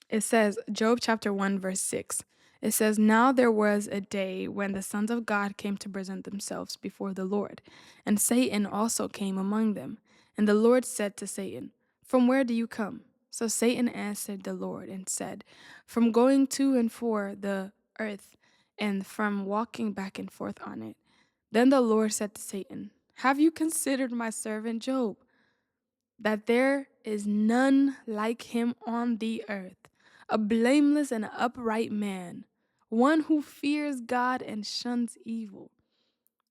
Speaker 1: it says, Job chapter 1, verse 6. It says, "Now there was a day when the sons of God came to present themselves before the Lord, and Satan also came among them. And the Lord said to Satan, 'From where do you come?' So Satan answered the Lord and said, 'From going to and fro the earth, and from walking back and forth on it.' Then the Lord said to Satan, 'Have you considered my servant Job, that there is none like him on the earth, a blameless and upright man, one who fears God and shuns evil?'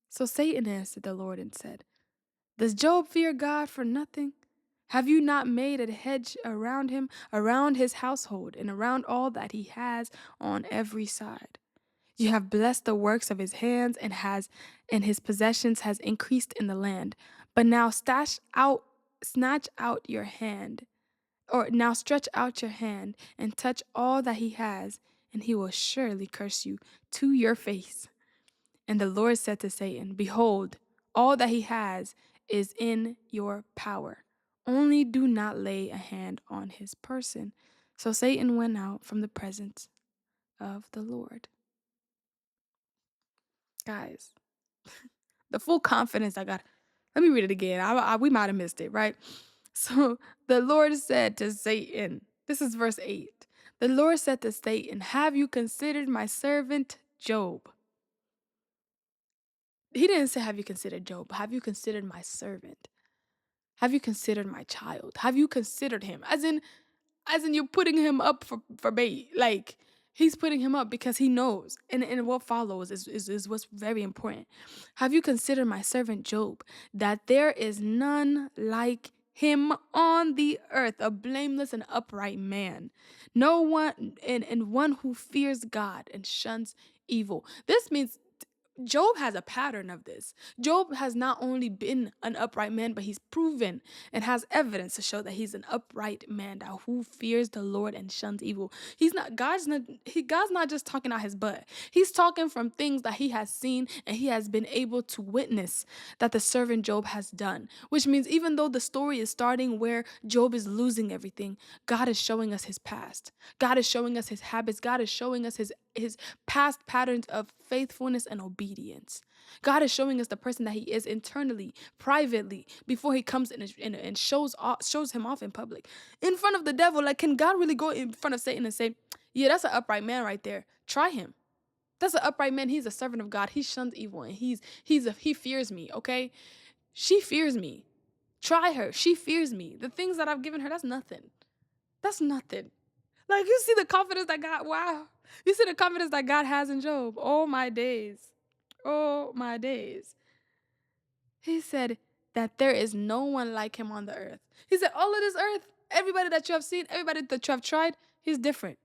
Speaker 1: So Satan answered the Lord and said, 'Does Job fear God for nothing? Have you not made a hedge around him, around his household, and around all that he has on every side? You have blessed the works of his hands, and his possessions has increased in the land. But now snatch out your hand, or now stretch out your hand and touch all that he has, and he will surely curse you to your face.' And the Lord said to Satan, 'Behold, all that he has is in your power. Only do not lay a hand on his person.' So Satan went out from the presence of the Lord." Guys, the full confidence I got. Let me read it again. We might have missed it, right? So the Lord said to Satan, this is verse 8. The Lord said to Satan, "Have you considered my servant Job?" He didn't say, "Have you considered Job?" Have you considered my servant? Have you considered my child? Have you considered him? As in you're putting him up for bait. Like, he's putting him up because he knows. And what follows is what's very important. "Have you considered my servant Job, that there is none like him on the earth, a blameless and upright man, no one and one who fears God and shuns evil?" This means Job has a pattern of this. Job has not only been an upright man, but he's proven and has evidence to show that he's an upright man that who fears the Lord and shuns evil. God's not just talking out his butt. He's talking from things that he has seen and he has been able to witness that the servant Job has done. Which means even though the story is starting where Job is losing everything, God is showing us his past. God is showing us his habits. God is showing us his past patterns of faithfulness and obedience. God is showing us the person that he is internally, privately, before he comes in and shows him off in public. In front of the devil, like, can God really go in front of Satan and say, "Yeah, that's an upright man right there. Try him. That's an upright man. He's a servant of God. He shuns evil and he fears me, okay? She fears me. Try her. She fears me. The things that I've given her, that's nothing. That's nothing." Like, you see the confidence that God, wow. You see the confidence that God has in Job. Oh my days. Oh my days. He said that there is no one like him on the earth. He said, all of this earth, everybody that you have seen, everybody that you have tried, he's different.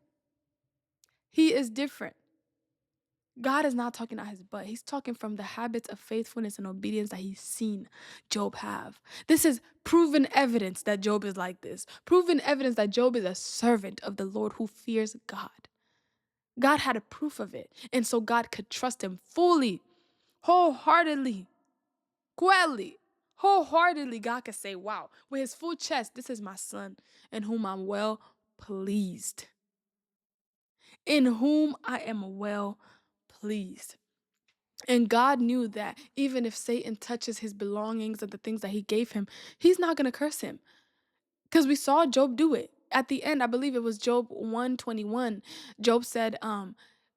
Speaker 1: He is different. God is not talking out his butt. He's talking from the habits of faithfulness and obedience that he's seen Job have. This is proven evidence that Job is like this. Proven evidence that Job is a servant of the Lord who fears God. God had a proof of it. And so God could trust him fully, wholeheartedly, quietly, wholeheartedly. God could say, wow, with his full chest, "This is my son in whom I'm well pleased." In whom I am well pleased. And God knew that even if Satan touches his belongings and the things that he gave him, he's not going to curse him. Because we saw Job do it. At the end, I believe it was Job 121. Job said,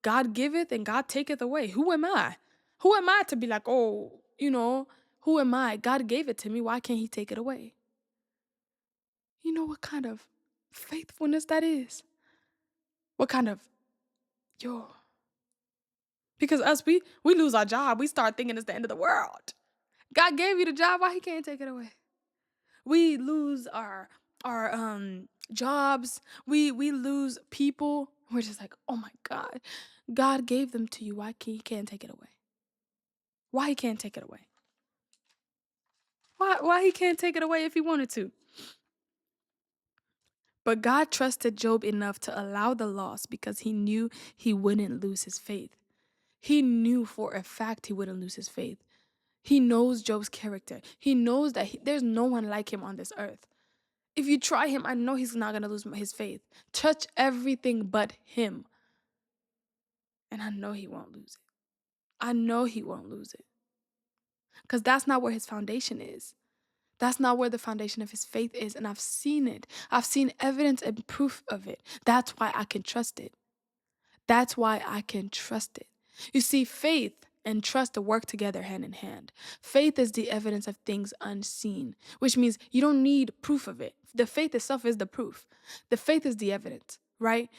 Speaker 1: "God giveth and God taketh away. Who am I? Who am I to be like, oh, who am I? God gave it to me. Why can't he take it away?" You know what kind of faithfulness that is? What kind of, yo. Because we lose our job. We start thinking it's the end of the world. God gave you the job. Why he can't take it away? We lose our jobs. We lose people. We're just like, "Oh my God, God gave them to you. Why he can't take it away? Why he can't take it away?" Why he can't take it away if he wanted to? But God trusted Job enough to allow the loss because he knew he wouldn't lose his faith. He knew for a fact he wouldn't lose his faith. He knows Job's character. He knows that there's no one like him on this earth. If you try him, I know he's not going to lose his faith. Touch everything but him. And I know he won't lose it. I know he won't lose it. Because that's not where his foundation is. That's not where the foundation of his faith is. And I've seen it. I've seen evidence and proof of it. That's why I can trust it. That's why I can trust it. You see, faith and trust work together hand in hand. Faith is the evidence of things unseen, which means you don't need proof of it. The faith itself is the proof. The faith is the evidence, right?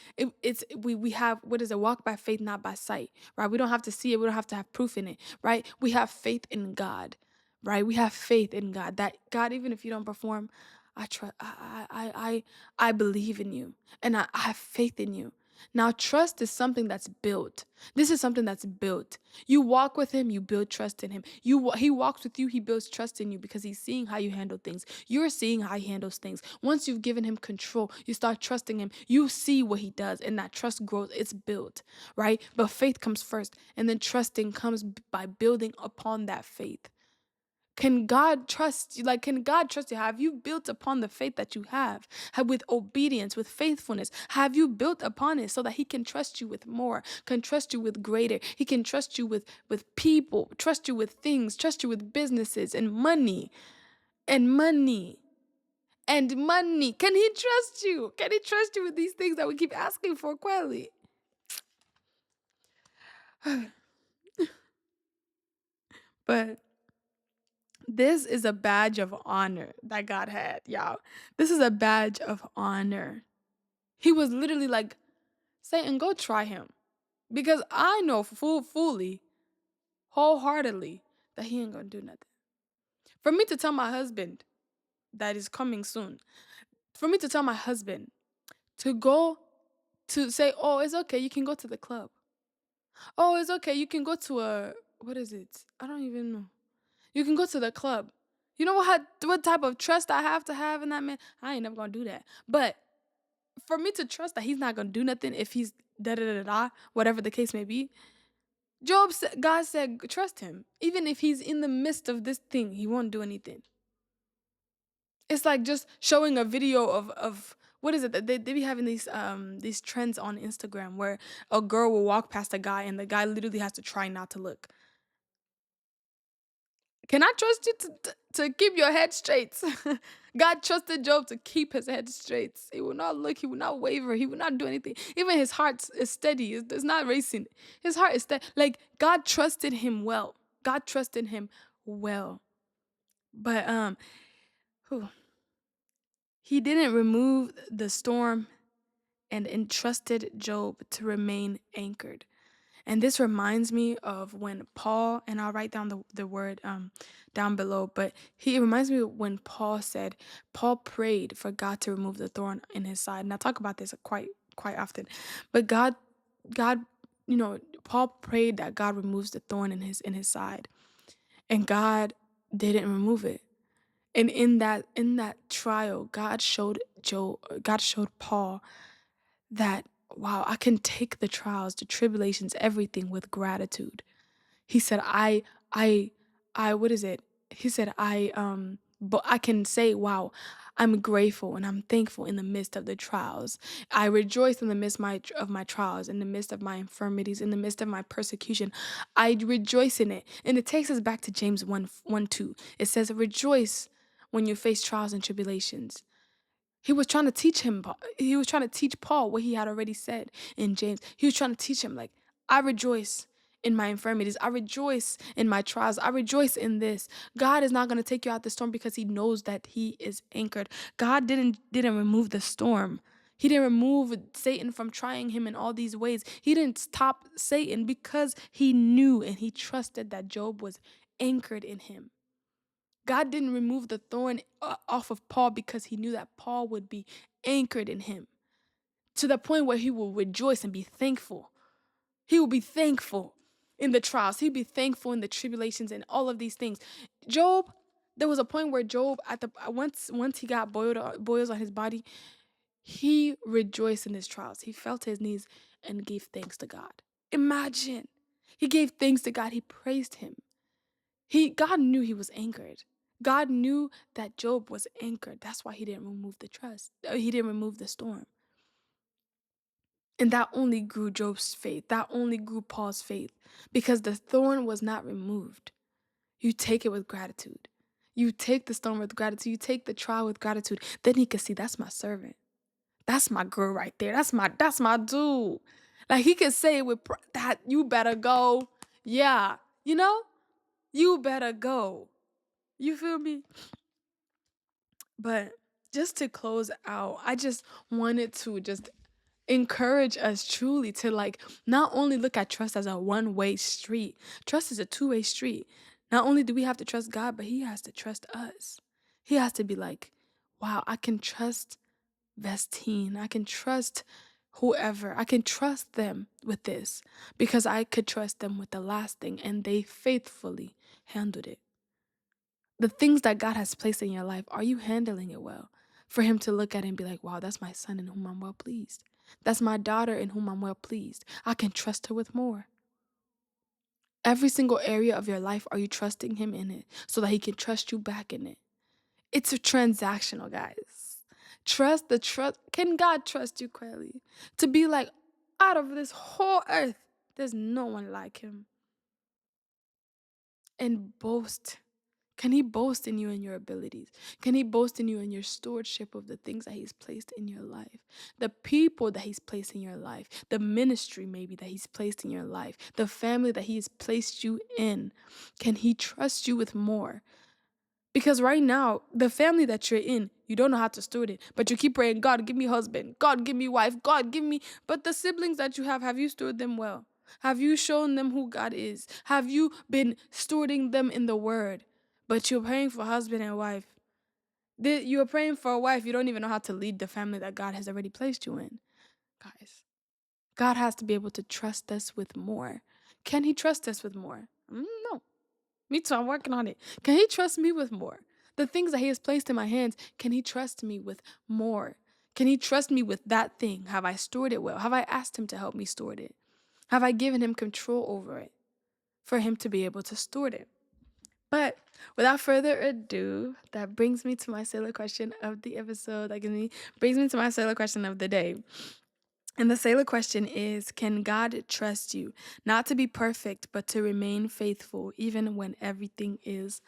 Speaker 1: We have, what is it? Walk by faith, not by sight, right? We don't have to see it. We don't have to have proof in it, right? We have faith in God, right? We have faith in God. That God, even if you don't perform, I trust. I believe in you, and I have faith in you. Now, trust is something that's built. This is something that's built. You walk with him, you build trust in him. He walks with you, he builds trust in you because he's seeing how you handle things. You're seeing how he handles things. Once you've given him control, you start trusting him. You see what he does, and that trust grows. It's built, right? But faith comes first, and then trusting comes by building upon that faith. Can God trust you? Like, can God trust you? Have you built upon the faith that you have with obedience, with faithfulness? Have you built upon it so that he can trust you with more, can trust you with greater? He can trust you with people, trust you with things, trust you with businesses and money and money and money. Can he trust you? Can he trust you with these things that we keep asking for, Quelly? But this is a badge of honor that God had, y'all. This is a badge of honor. He was literally like, Satan, go try him. Because I know fully, wholeheartedly, that he ain't gonna do nothing. For me to tell my husband that is coming soon, for me to tell my husband to go to say, oh, it's okay, you can go to the club. Oh, it's okay, you can go to what is it? I don't even know. You can go to the club. You know what type of trust I have to have in that man? I ain't never gonna do that. But for me to trust that he's not gonna do nothing if he's da da da da, whatever the case may be. God said, trust him. Even if he's in the midst of this thing, he won't do anything. It's like just showing a video of what is it that they be having these trends on Instagram where a girl will walk past a guy and the guy literally has to try not to look. Can I trust you to keep your head straight? God trusted Job to keep his head straight. He will not look. He will not waver. He will not do anything. Even his heart is steady. It's not racing. His heart is steady. Like, God trusted him well. God trusted him well. But he didn't remove the storm and entrusted Job to remain anchored. And this reminds me of when Paul, and I'll write down the word down below, but he reminds me of when Paul prayed for God to remove the thorn in his side. And I talk about this quite often. But God, Paul prayed that God removes the thorn in his side. And God didn't remove it. And in that trial, God showed Paul that, wow, I can take the trials, the tribulations, everything with gratitude. He said, what is it? He said, but I can say, wow, I'm grateful and I'm thankful in the midst of the trials. I rejoice in the midst of my trials, in the midst of my infirmities, in the midst of my persecution. I rejoice in it. And it takes us back to James 1:2. It says, rejoice when you face trials and tribulations. He was trying to teach him. He was trying to teach Paul what he had already said in James. He was trying to teach him, like, I rejoice in my infirmities. I rejoice in my trials. I rejoice in this. God is not going to take you out the storm because he knows that he is anchored. God didn't remove the storm. He didn't remove Satan from trying him in all these ways. He didn't stop Satan because he knew and he trusted that Job was anchored in him. God didn't remove the thorn off of Paul because he knew that Paul would be anchored in him to the point where he will rejoice and be thankful. He will be thankful in the trials. He'll be thankful in the tribulations and all of these things. Job There was a point where Job at the once he got boils on his body, he rejoiced in his trials. He fell to his knees and gave thanks to God. Imagine. He gave thanks to God. He praised him. God knew he was anchored. God knew that Job was anchored. That's why he didn't remove the trust. He didn't remove the storm. And that only grew Job's faith. That only grew Paul's faith because the thorn was not removed. You take it with gratitude. You take the storm with gratitude. You take the trial with gratitude. Then he could see that's my servant. That's my girl right there. That's my dude. Like he could say with that, you better go. Yeah. You better go. You feel me? But just to close out, I just wanted to just encourage us truly to like not only look at trust as a one-way street. Trust is a two-way street. Not only do we have to trust God, but he has to trust us. He has to be like, wow, I can trust Vestine. I can trust whoever. I can trust them with this because I could trust them with the last thing and they faithfully handled it. The things that God has placed in your life, are you handling it well? For him to look at it and be like, wow, that's my son in whom I'm well pleased. That's my daughter in whom I'm well pleased. I can trust her with more. Every single area of your life, are you trusting him in it so that he can trust you back in it? It's a transactional, guys. Trust. Can God trust you, Quelly? To be like, out of this whole earth, there's no one like him. And boast. Can he boast in you and your abilities? Can he boast in you and your stewardship of the things that he's placed in your life? The people that he's placed in your life, the ministry maybe that he's placed in your life, the family that he's placed you in. Can he trust you with more? Because right now, the family that you're in, you don't know how to steward it. But you keep praying, God, give me husband. God, give me wife. God, give me. But the siblings that you have you stewarded them well? Have you shown them who God is? Have you been stewarding them in the word? But you're praying for husband and wife. You're praying for a wife. You don't even know how to lead the family that God has already placed you in. Guys, God has to be able to trust us with more. Can he trust us with more? No. Me too. I'm working on it. Can he trust me with more? The things that he has placed in my hands, can he trust me with more? Can he trust me with that thing? Have I stored it well? Have I asked him to help me steward it? Have I given him control over it for him to be able to steward it? But without further ado, that brings me to my Selah question of the episode. Brings me to my Selah question of the day. And the Selah question is, can God trust you? Not to be perfect, but to remain faithful even when everything is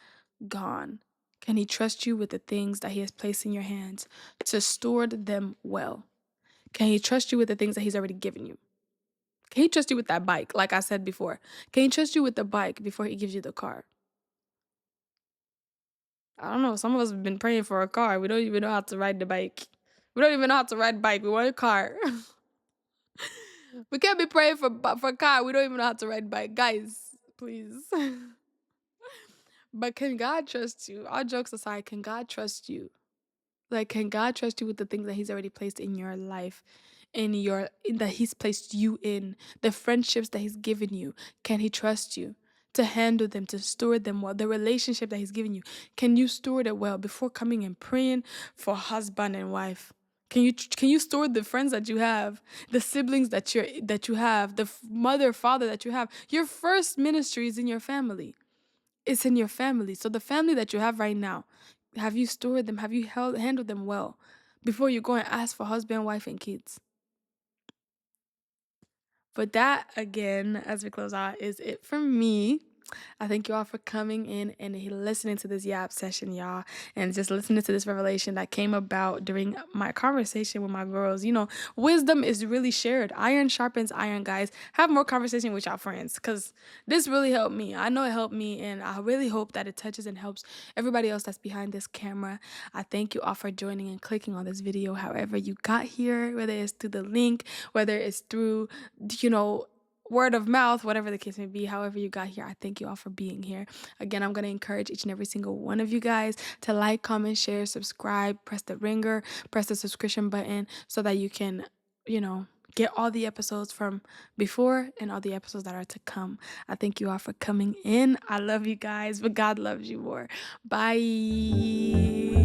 Speaker 1: gone. Can he trust you with the things that he has placed in your hands to steward them well? Can he trust you with the things that he's already given you? Can he trust you with that bike, like I said before? Can he trust you with the bike before he gives you the car? I don't know. Some of us have been praying for a car. We don't even know how to ride the bike. We don't even know how to ride a bike. We want a car. We can't be praying for a car. We don't even know how to ride a bike. Guys, please. But can God trust you? All jokes aside, can God trust you? Like, can God trust you with the things that he's already placed in your life, that he's placed you in, the friendships that he's given you? Can he trust you to handle them, to steward them well? The relationship that he's given you, can you steward it well before coming and praying for husband and wife? Can you steward the friends that you have, the siblings that you have, the mother, father that you have? Your first ministry is in your family. It's in your family. So the family that you have right now, have you stored them? Have you handled them well before you go and ask for husband, wife, and kids? But that, again, as we close out, is it from me. I thank you all for coming in and listening to this Yap session, y'all, and just listening to this revelation that came about during my conversation with my girls. Wisdom is really shared. Iron sharpens iron, guys. Have more conversation with your friends because this really helped me. I know it helped me, and I really hope that it touches and helps everybody else that's behind this camera. I thank you all for joining and clicking on this video, however you got here, whether it's through the link, whether it's through, word of mouth, whatever the case may be, however you got here. I thank you all for being here. Again, I'm going to encourage each and every single one of you guys to like, comment, share, subscribe, press the ringer, press the subscription button so that you can, get all the episodes from before and all the episodes that are to come. I thank you all for coming in. I love you guys, but God loves you more. Bye.